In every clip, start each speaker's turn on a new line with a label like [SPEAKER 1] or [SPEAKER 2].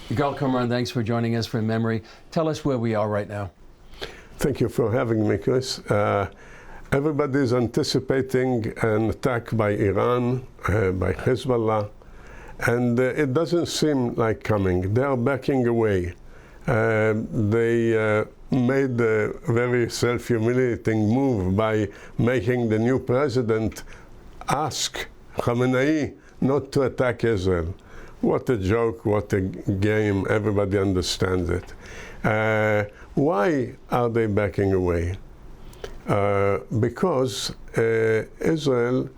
[SPEAKER 1] Yigal Qumran, thanks for joining us for Memory. Tell us where we are right now.
[SPEAKER 2] Thank you for having me, Chris. Everybody is anticipating an attack by Iran, by Hezbollah, and it doesn't seem like coming. They are backing away. They made a very self-humiliating move by making the new president ask Khamenei not to attack Israel. What a joke, what a game, everybody understands it. Why are they backing away? Because Israel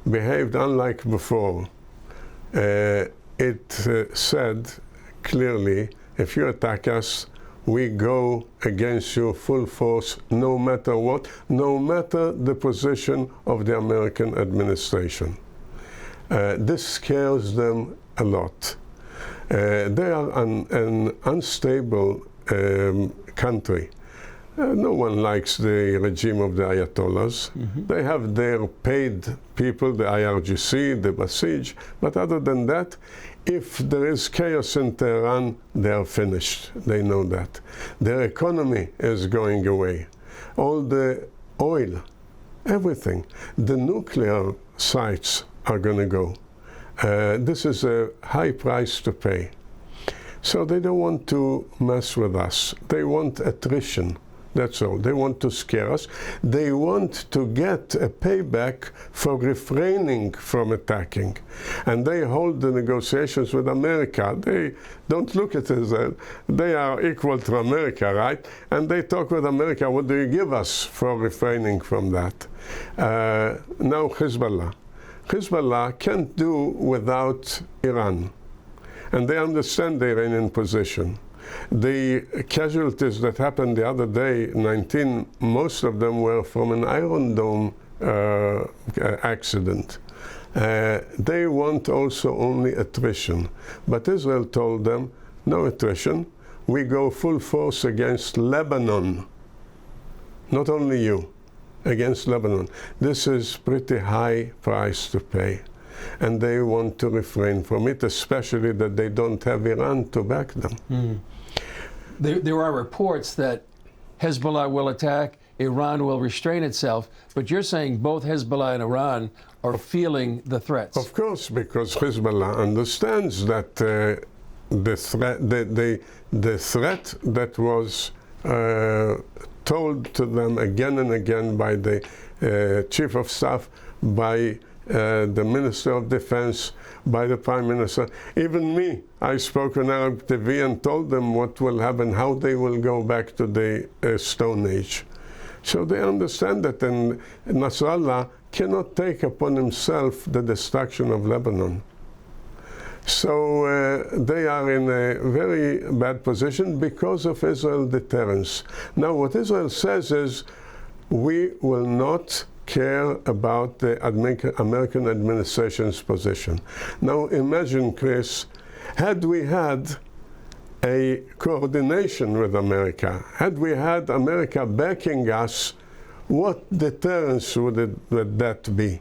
[SPEAKER 2] behaved unlike before. It said clearly, if you attack us, we go against you full force, no matter what, no matter the position of the American administration. This scares them a lot. They are an unstable country. No one likes the regime of the Ayatollahs. Mm-hmm. They have their paid people, the IRGC, the Basij, but other than that, if there is chaos in Tehran, they are finished. They know that. Their economy is going away. All the oil, everything. The nuclear sites are going to go. This is a high price to pay. So they don't want to mess with us. They want attrition. That's all. They want to scare us. They want to get a payback for refraining from attacking. And they hold the negotiations with America. They don't look at Israel. They are equal to America, right? And they talk with America, what do you give us for refraining from that? Now Hezbollah. Hezbollah can't do without Iran. And they understand the Iranian position. The casualties that happened the other day, 19, most of them were from an Iron Dome accident. They want also only attrition. But Israel told them, no attrition. We go full force against Lebanon. Not only you, against Lebanon. This is pretty high price to pay. And they want to refrain from it, especially that they don't have Iran to back them.
[SPEAKER 1] Mm. There are reports that Hezbollah will attack, Iran will restrain itself, but you're saying both Hezbollah and Iran are feeling the threats.
[SPEAKER 2] Of course, because Hezbollah understands that the threat that was told to them again and again by the Chief of Staff, by the Minister of Defense, by the Prime Minister. Even me, I spoke on Arab TV and told them what will happen, how they will go back to the Stone Age. So they understand that, and Nasrallah cannot take upon himself the destruction of Lebanon. So they are in a very bad position because of Israel's deterrence. Now what Israel says is, we will not care about the American administration's position. Now imagine, Chris, had we had a coordination with America, had we had America backing us, what deterrence would that be?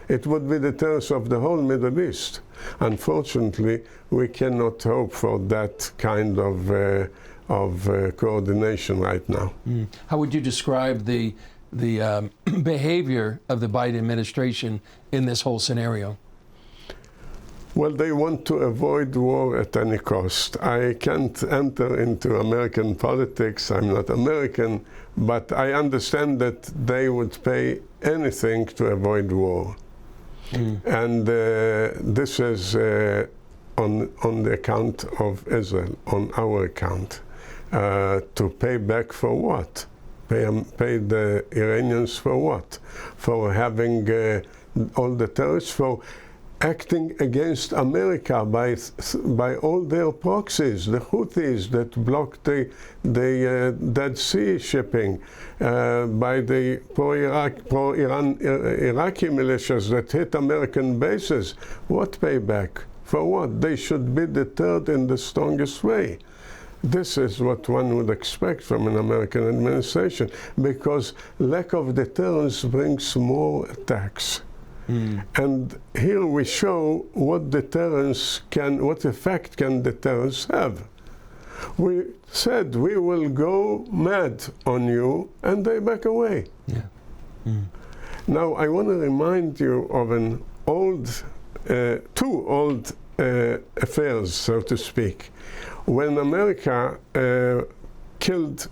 [SPEAKER 2] It would be deterrence of the whole Middle East. Unfortunately, we cannot hope for that kind of coordination right now.
[SPEAKER 1] Mm. How would you describe the behavior of the Biden administration in this whole scenario?
[SPEAKER 2] Well, they want to avoid war at any cost. I can't enter into American politics. I'm not American, but I understand that they would pay anything to avoid war. Mm. And this is on the account of Israel, on our account. To pay back for what? Pay the Iranians for what? For having all the terrorists, for acting against America by all their proxies, the Houthis that blocked the Dead Sea shipping, by the pro-Iran Iraqi militias that hit American bases. What payback? For what? They should be deterred in the strongest way. This is what one would expect from an American administration, because lack of deterrence brings more attacks. And here we show what deterrence can, what effect can deterrence have. We said we will go mad on you, and they back away.
[SPEAKER 1] Yeah.
[SPEAKER 2] Now I want to remind you of an old, two old affairs, so to speak. When America killed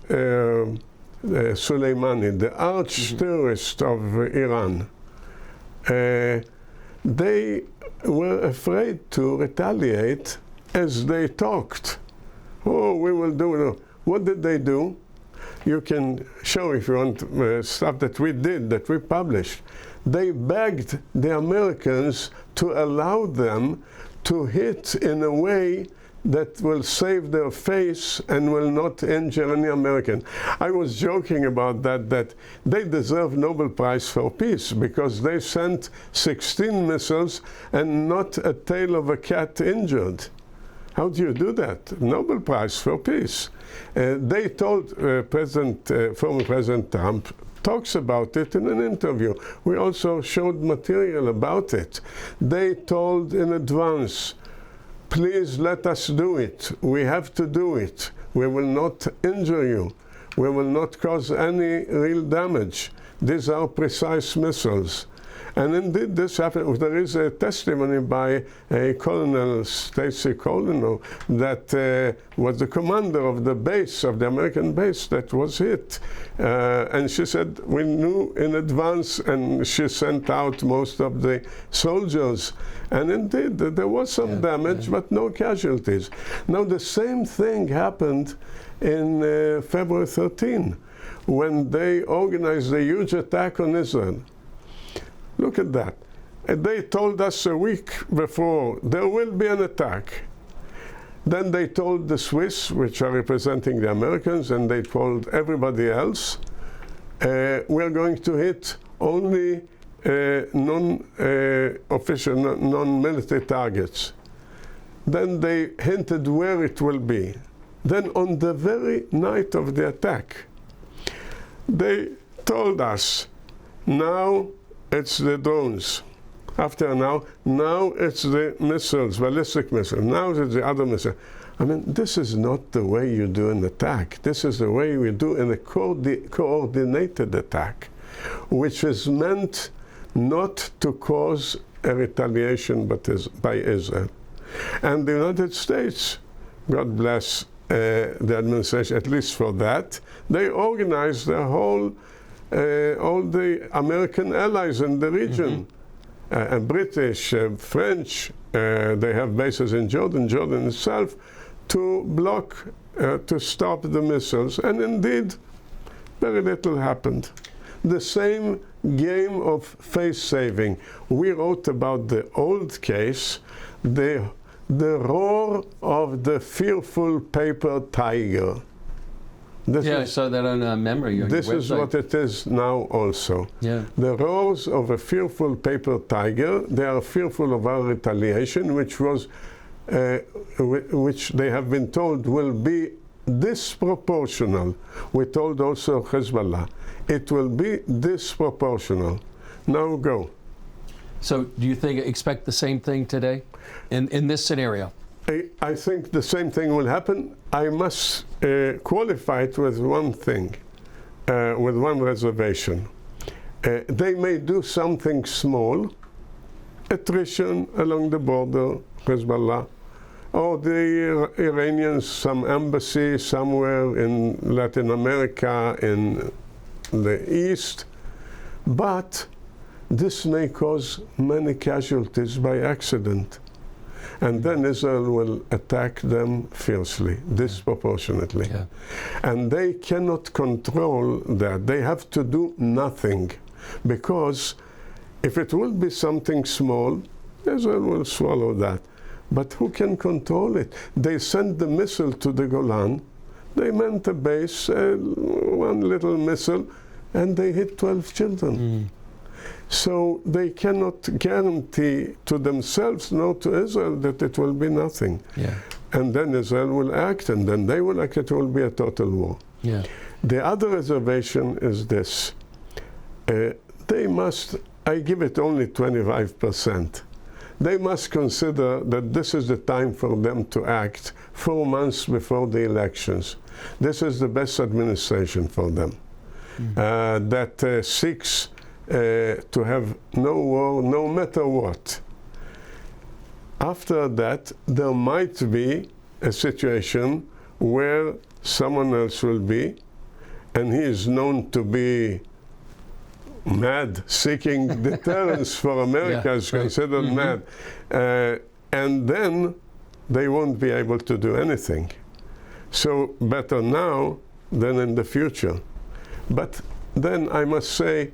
[SPEAKER 2] Soleimani, the arch-terrorist of Iran, they were afraid to retaliate as they talked. Oh, we will do it. What did they do? You can show, if you want, stuff that we did, that we published. They begged the Americans to allow them to hit in a way that will save their face and will not injure any American. I was joking about that they deserve Nobel Prize for Peace because they sent 16 missiles and not a tail of a cat injured. How do you do that? Nobel Prize for Peace. They told former President Trump, talks about it in an interview. We also showed material about it. They told in advance, please let us do it. We have to do it. We will not injure you. We will not cause any real damage. These are precise missiles. And indeed, this happened. There is a testimony by a Colonel Stacy Colonel that was the commander of the base, of the American base that was hit. And she said, we knew in advance, and she sent out most of the soldiers. And indeed, there was some damage, but no casualties. Now, the same thing happened in February 13, when they organized a huge attack on Israel. Look at that. And they told us a week before, there will be an attack. Then they told the Swiss, which are representing the Americans, and they told everybody else, we're going to hit only non-official, non-military targets. Then they hinted where it will be. Then on the very night of the attack, they told us, now it's the drones. After now it's the missiles, ballistic missiles. Now it's the other missile. I mean, this is not the way you do an attack. This is the way we do in a coordinated attack, which is meant not to cause a retaliation by Israel. And the United States, God bless the administration, at least for that, they organized the whole all the American allies in the region, British, French, they have bases in Jordan itself, to block, to stop the missiles. And indeed, very little happened. The same game of face saving. We wrote about the old case, the roar of the fearful paper tiger.
[SPEAKER 1] I saw that on memory.
[SPEAKER 2] This is what it is now also.
[SPEAKER 1] Yeah.
[SPEAKER 2] The roars of a fearful paper tiger, they are fearful of our retaliation, which they have been told will be disproportional. We told also Hezbollah, it will be disproportional. Now go.
[SPEAKER 1] So do you expect the same thing today in this scenario?
[SPEAKER 2] I think the same thing will happen. I must qualify it with one thing, with one reservation. They may do something small, attrition along the border, Hezbollah, or the Iranians, some embassy somewhere in Latin America, in the East, but this may cause many casualties by accident. And then Israel will attack them fiercely, disproportionately. Yeah. And they cannot control that. They have to do nothing. Because if it will be something small, Israel will swallow that. But who can control it? They sent the missile to the Golan. They meant a base, one little missile, and they hit 12 children. So they cannot guarantee to themselves nor to Israel that it will be nothing.
[SPEAKER 1] Yeah.
[SPEAKER 2] And then Israel will act, and then they will act. It will be a total war.
[SPEAKER 1] Yeah.
[SPEAKER 2] The other reservation is this. They must I give it only 25%. They must consider that this is the time for them to act 4 months before the elections. This is the best administration for them. That seeks to have no war, no matter what. After that, there might be a situation where someone else will be, and he is known to be mad, seeking deterrence for America, is considered mad. And then they won't be able to do anything. So better now than in the future. But then I must say,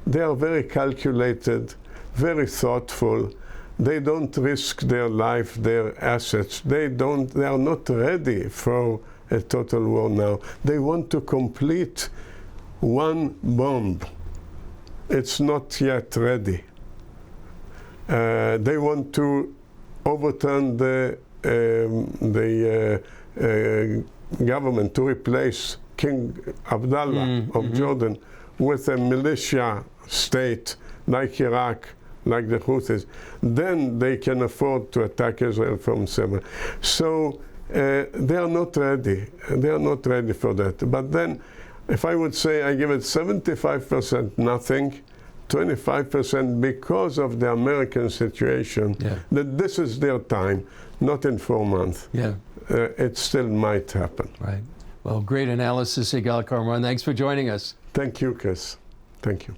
[SPEAKER 2] they are very calculated, very thoughtful. They don't risk their life, their assets. They are not ready for a total war now. They want to complete one bomb. It's not yet ready. They want to overturn the government, to replace King Abdullah of Jordan with a militia state like Iraq, like the Houthis. Then they can afford to attack Israel from seven. So they are not ready. They are not ready for that. But then, if I would say I give it 75% nothing, 25% because of the American situation, that this is their time, not in 4 months. It still might happen.
[SPEAKER 1] Right. Well, great analysis, Yigal Karman. Thanks for joining us.
[SPEAKER 2] Thank you, Chris. Thank you.